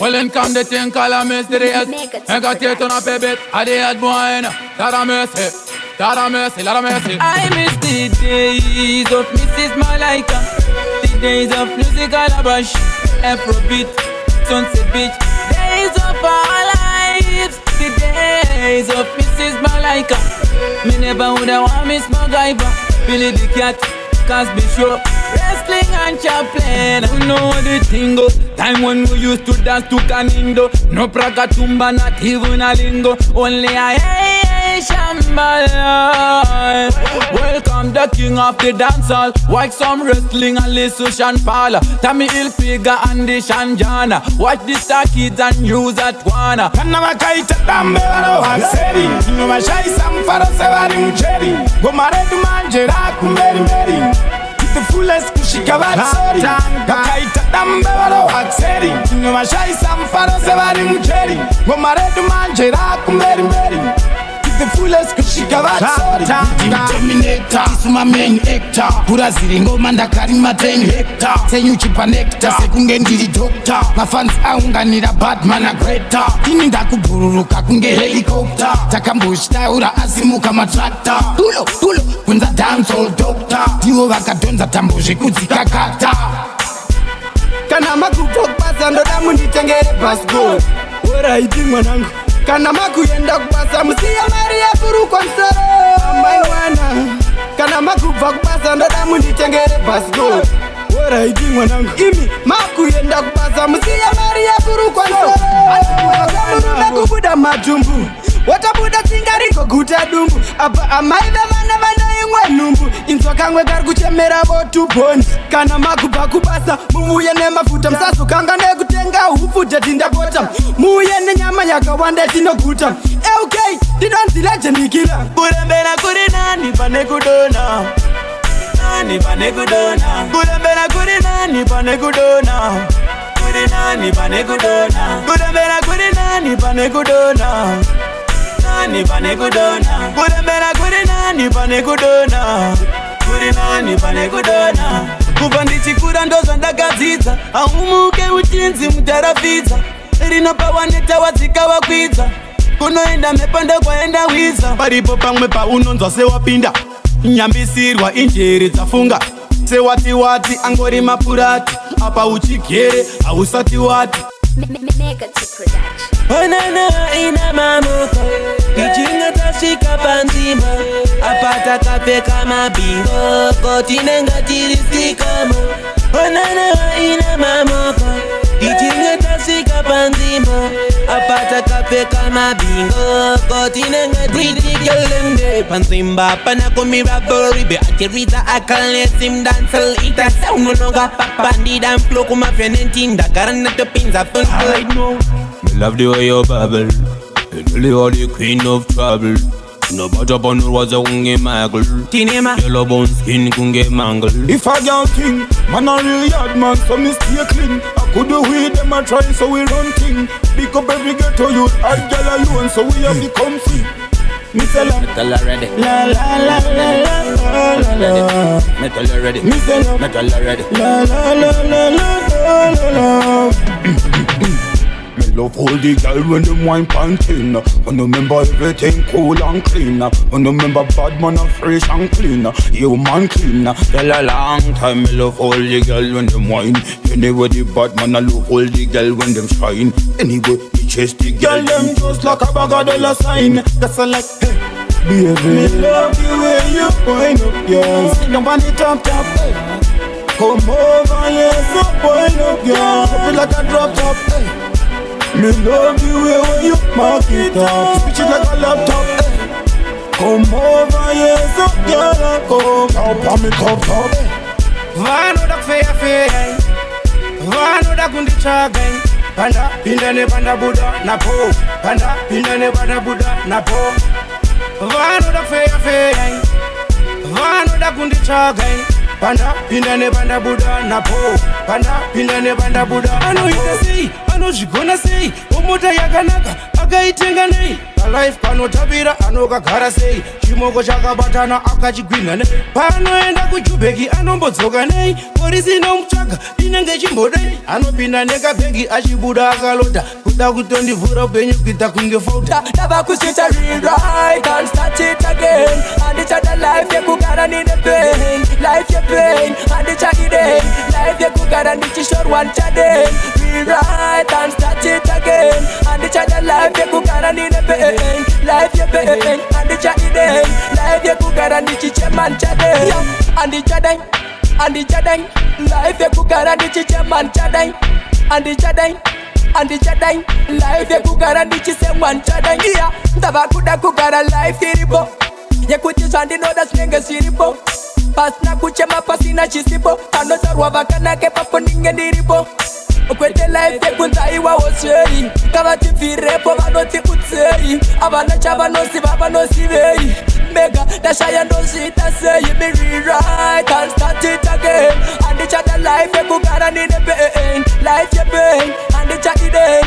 Well, then come the thing called a mystery. I got you turn up a bit. I did had boy, Lord of mercy, Lord of mercy, Lord of mercy. I miss the days of Mrs. Malaika, the days of music calabash, Afrobeat, Sunset Beach, days of our lives, the days of Mrs. Malaika. Me never woulda want Miss MacGyver, Billy the Cat, Cosby Show, wrestling and Chaplin. You know the thing go. Time when we used to dance to Canindo. No praga tumba, not even a lingo. Only a Shambhala. Welcome the king of the dancehall. Watch some wrestling and listen Sean Paul, Tommy Hilfiger and the Shanjana. Watch the Star Kids and news at Wana. Kanavakaita dambe varo haseri. Novashai samfaro sevari mcheri. Gomaredu manjera kumberi mberi. The fullest kushika vatsori. Kakaita dambe varo haseri. Novashai samfaro sevari mcheri. Gomaredu manjera kumberi mberi. The fullest kushika vatsori. Terminator, isu my main actor. Pura ziringo manda karima 10 hectare. Senyuchi pa nectar, sekunge ndiri doctor. Mafans aunganira Batman a Greta. Ini ndakubururuka kunge helicopter. Takambushta ura asimuka matractor. Tulo, kunza dancehall doctor. Diwo vakadonza tambuzhe kudzikakata. Kana makupok basa ndoda munditengere passport. Oraiti mwanangu. Kana makuyenda kubasa musiya mari yakuru kwa msoro amai wana. Kana makubva kubasa ndoda munditengere passport. Oraiti mwanangu. Imi makuyenda kubasa musiya mari yakuru kwa msoro. Akamurume kubuda matumbu. Watabuda singariko guta dumbu. Apa amai vemana imwe numbu. Inzwa kangwe kari kuchemera votu boni. Kana makubva kubasa muvuye nemafuta. Msasu kanga nekutenga hufuta tindapota. Muye nenyama yakawanda tinoguta. Okay, didonzile nikila. Kurembera kuri nani pane kudona. Nani pane kudona. Kurembera kuri nani pane kudona. Kuri nani pane kudona. Kurembera kuri nani pane kudona. Nani pane kudona. Kurembera kuri nani pane kudona. Kuri nani pane kudona. Kuva ndichikura ndozva ndakadzidza. Aumuke uchinzi mutarafidza. Rinopawaneta wadzika wakwidza. Kunoenda mepanda kwaenda wiza. Paripo pamwe paunonzwa sewapinda. Nyambisirwa injere dzafunga. Sewati angori mapurati. Apa uchigere hausati wati. Negative production. Onana ina mamuko. Ichinga tashika panzima. Apata kapeka mabingo. Kotinenga tirisikamo. Onana ina mamuko. Ichinga tashika panzima. Apata kapeka mabingo. Kotinenga tirisikamo. Panzimba pana kumira boribe. Akiriza akalesim dancel. Ita sauno noga papandida. Mflo kuma fenentinda. Karana topinza fun. I know. Me love the way you babble. You really are the queen of trouble. No but up on was a unge maggle. Tinema yellow bone skin kunge mangle. If I can't think, man a real yard man, so me stay clean. I could do with them a try, so we run thing. Pick up every ghetto youth, I get alone, so we have the comfy. Metal already. La la la la la la la. Metal already. Metal already. La la la la la la la. Me love all the girl when them wine panting. When remember everything cool and clean. When remember bad man a fresh and clean. You man clean. Tell a long time me love all the girl when them wine. Anyway the bad man I love all the girl when them shine. Anyway me chase the girl them just like a bag of dollar sign. That's a like hey. Baby, me love the way you wind up, girl. Sit down on the top, hey. Come over, yes, so wind up, girl. Feel like a drop top, hey. Me love the way when you mark it up. Switch it like a laptop, hey. Come over, yes, so girl, come top on me top, hey. Vano da fair, Vano da kundi chagai. Panda, pindane panda Buddha, napo. Panda, pindane panda Buddha, napo. Vano da fair, Vano da kundi chagai. Panda, pindane panda Buddha, napo. Panda, pindane panda Buddha. I know you can see, I know you gonna see. muta yakanaka akaitenga nei kalife kanotabira anokagara sei chimoko chakabatana akachigwina nei paanoenda kujubheki anombodzoka nei polisi inomutsvaga inenge chimbodei anopinda nekabhegi achibuda akalota kuda kutondivhura upenyu kuita kunge fauta tava kusvita rewrite and start it again handichada life yekugara nine pain life yepain handichaidei life yekugara ndichishorwa ndichadei rewrite and start it again handichada life yekugara nine pain life yepain handichaidei life yekugara ndichichema ndichadei handichadei handichadei life yekugara ndichichema ndichadei handichadei handichadai life yekugara ndichisemwa ndichadai iya ndava kuda kugara life iripo yekuti zvandinoda zvinenge zviripo pasina kuchema pasina chisipo panotarwa vakanake papo ndinge ndiripo kwete life yekunzaiwawo zvei kavatibvirepo vanoti utsei havana chavanoziva vanosivei mega ndashaya ndozviita sei mirewrite and start it again handichada life yekugara nine pain life yepain handichaidei